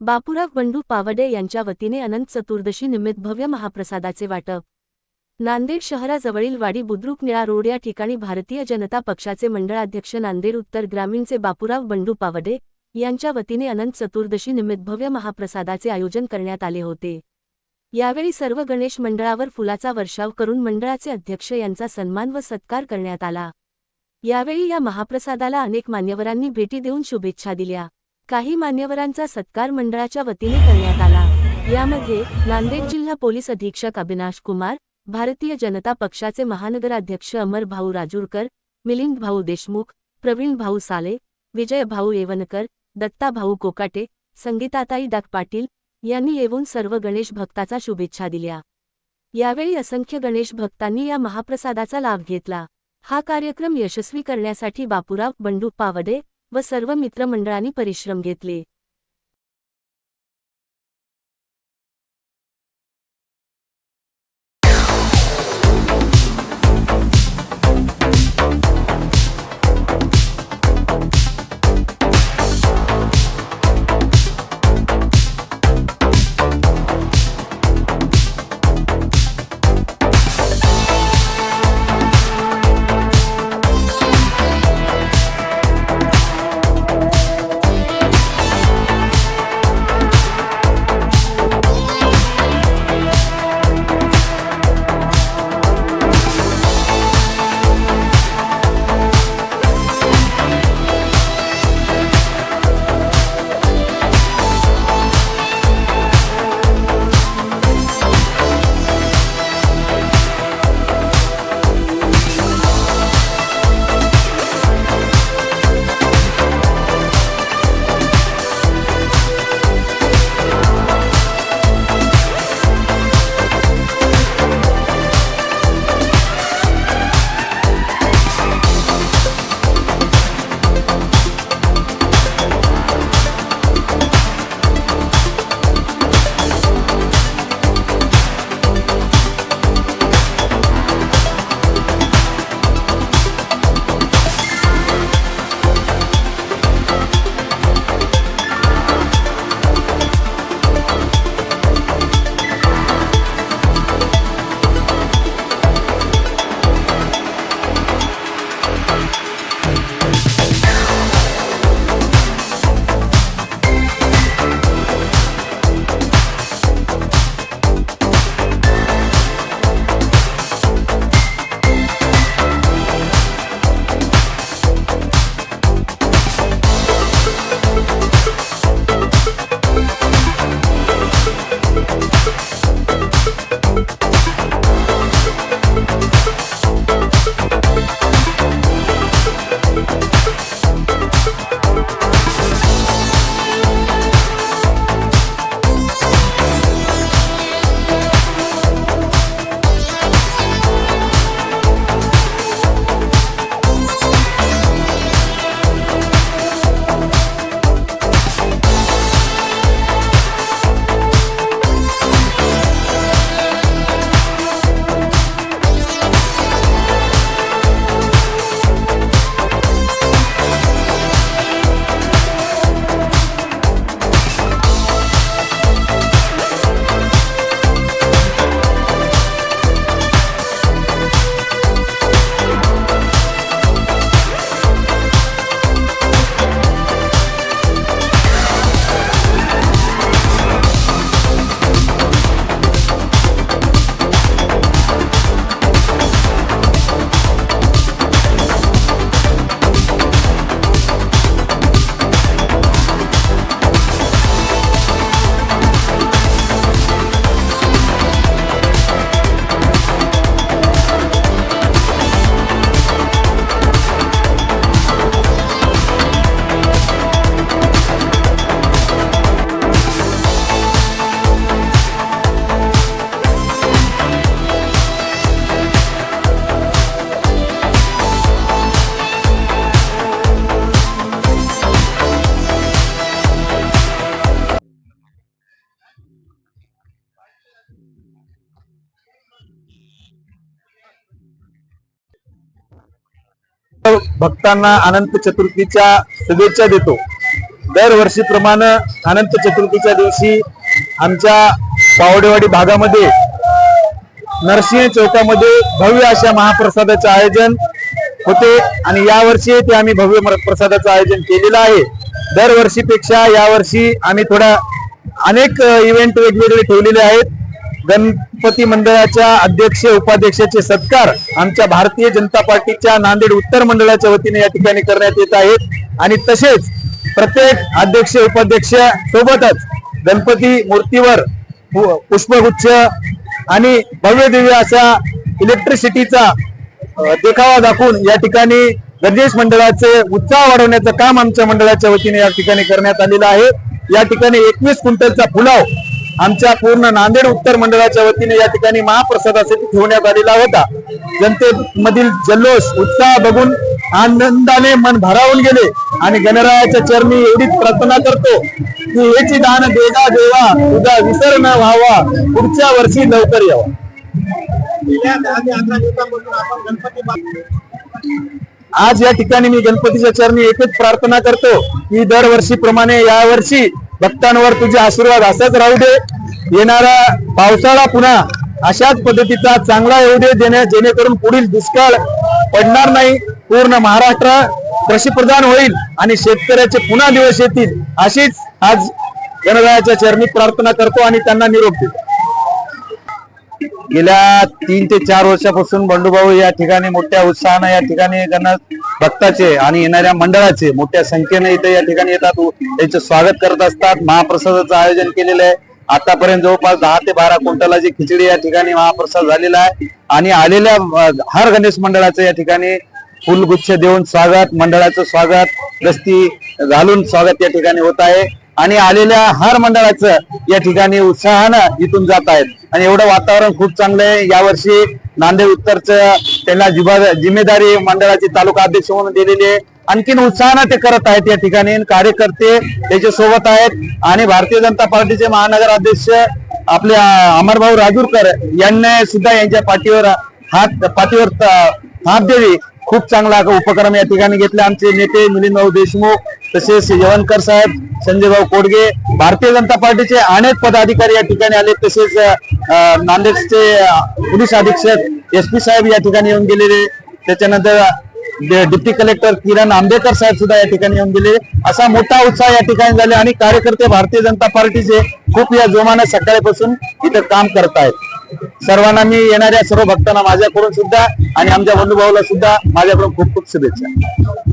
बापूराव बंडू पावडे यांच्या वतीने अनंत चतुर्दशी निमित्त भव्य महाप्रसादाचे वाटप। नांदेड शहराजवळील वाडी बुद्रुक निळा रोड या ठिकाणी भारतीय जनता पक्षाचे मंडळाध्यक्ष नांदेड उत्तर ग्रामीणचे बापूराव बंडू पावडे यांच्या वतीने अनंत चतुर्दशी निमित्त भव्य महाप्रसादाचे आयोजन करण्यात आले होते। यावेळी सर्व गणेश मंडळावर फुलाचा वर्षाव करून मंडळाचे अध्यक्ष यांचा सन्मान व सत्कार करण्यात आला। यावेळी या महाप्रसादाला अनेक मान्यवरांनी भेटी देऊन शुभेच्छा दिल्या। काही मान्यवरांचा सत्कार मंडळाच्या वतीने करण्यात आला। यामध्ये नांदेड जिल्हा पोलीस अधीक्षक अविनाश कुमार, भारतीय जनता पक्षाचे महानगराध्यक्ष अमर भाऊ राजूरकर, मिलिंद भाऊ देशमुख, प्रवीण भाऊ साले, विजय भाऊ येवनकर, दत्ता भाऊ कोकाटे, संगीताताई डाक पाटील यांनी येऊन सर्व गणेश भक्ताचा शुभेच्छा दिल्या। यावेळी असंख्य गणेश भक्तांनी या महाप्रसादाचा लाभ घेतला। हा कार्यक्रम यशस्वी करण्यासाठी बापूराव बंडू पावडे व सर्व मित्रमंडळांनी परिश्रम घेतले। भक्तांना अनंत चतुर्थीच्या शुभेच्छा देतो। दरवर्षीप्रमाणे अनंत चतुर्थीच्या दिवशी आमच्या पावडेवाडी भागामध्ये नरसिंह चौकामध्ये भव्य अशा महाप्रसादाचे आयोजन होते आणि यावर्षी ते आम्ही भव्य प्रसादाचं आयोजन केलेलं आहे। दरवर्षीपेक्षा यावर्षी आम्ही अनेक इव्हेंट वेगवेगळे ठेवलेले आहेत। गणपती मंडळाच्या अध्यक्ष उपाध्यक्षाचे सत्कार आमच्या भारतीय जनता पार्टीच्या नांदेड उत्तर मंडळाच्या वतीने या ठिकाणी करण्यात येत आहेत आणि तसेच प्रत्येक अध्यक्ष उपाध्यक्ष सोबतच गणपती मूर्तीवर पुष्पगुच्छ आणि भव्य दिव्य असा इलेक्ट्रिसिटीचा देखावा दाखवून या ठिकाणी गणेश मंडळाचे उत्साह वाढवण्याचं काम आमच्या मंडळाच्या वतीने या ठिकाणी करण्यात आलेलं आहे। या ठिकाणी 21 क्विंटलचा पुलाव आमच्या पूर्ण नांदेड उत्तर मंडळाच्या वतीने या ठिकाणी महाप्रसादासाठी ठेवण्यात आलेला होता। जनतेमधील जल्लोष उत्साह बघून आनंदाने मन भारावून गेले आणि गणरायाच्या चरणी एवढीच प्रार्थना करतो की याची दान देगा देवा तुझा विसर न व्हावा पुढच्या वर्षी लवकर यावा। आज या ठिकाणी मी गणपतीच्या चरणी एकच प्रार्थना करतो की दरवर्षीप्रमाणे यावर्षी भक्तांवर तुझे आशीर्वाद असाच राहू दे। येणारा पावसाळा पुन्हा अशाच पद्धतीचा चांगला येऊ दे जेणेकरून पुढील दुष्काळ पडणार नाही, पूर्ण महाराष्ट्र कृषीप्रधान होईल आणि शेतकऱ्याचे पुन्हा दिवस येतील अशीच आज गणरायाच्या चरणी प्रार्थना करतो आणि त्यांना निरोप देतो। गेल्या 3 ते 4 वर्षापासून बंडूभाऊ या ठिकाणी मोठ्या उत्साहानं या ठिकाणी गणेश भक्ताचे आणि येणाऱ्या मंडळाचे मोठ्या संख्येने इथे या ठिकाणी येतात, त्यांचं स्वागत करत असतात। महाप्रसादाचं आयोजन केलेलं आहे। आतापर्यंत जवळपास 10 ते 12 क्विंटलाची खिचडी या ठिकाणी महाप्रसाद झालेला आहे आणि आलेल्या हर गणेश मंडळाचं या ठिकाणी फुलगुच्छ देऊन स्वागत, मंडळाचं स्वागत, दस्ती घालून स्वागत या ठिकाणी होत आहे आणि आलेल्या हर मंडळाचं या ठिकाणी उत्साहानं इथून जात आहेत आणि एवढं वातावरण खूप चांगलं आहे। यावर्षी नांदेड उत्तरचं त्यांना जिम्मेदारी मंडळाची तालुका अध्यक्ष म्हणून दिलेली आहे। आणखीन उत्साहानं ते करत आहेत या ठिकाणी, कार्यकर्ते त्याच्या सोबत आहेत आणि भारतीय जनता पार्टीचे महानगर अध्यक्ष आपले अमरभाऊ राजूरकर यांनी सुद्धा यांच्या पाठीवर थाप द्यावी खूप चांगला उपक्रम या ठिकाणी घेतला। आमचे नेते मिलिंदभाऊ देशमुख, तसेच यवनकर साहेब, संजयभाऊ कोडगे, भारतीय जनता पार्टीचे अनेक पदाधिकारी या ठिकाणी आले, तसेच नांदेडचे पोलीस अधीक्षक SP साहेब या ठिकाणी येऊन गेलेले, त्याच्यानंतर डिप्टी कलेक्टर किरण आंबेकर साहेब सुद्धा या ठिकाणी येऊन गेले। असा मोठा उत्साह या ठिकाणी झाला आणि कार्यकर्ते भारतीय जनता पार्टीचे खूप या जोमाने सकाळपासून इथे काम करत आहेत। सर्वांना मी येणाऱ्या सर्व भक्तांना माझ्याकडून सुद्धा आणि आमच्या बंधुभाऊला सुद्धा माझ्याकडून खूप खूप शुभेच्छा।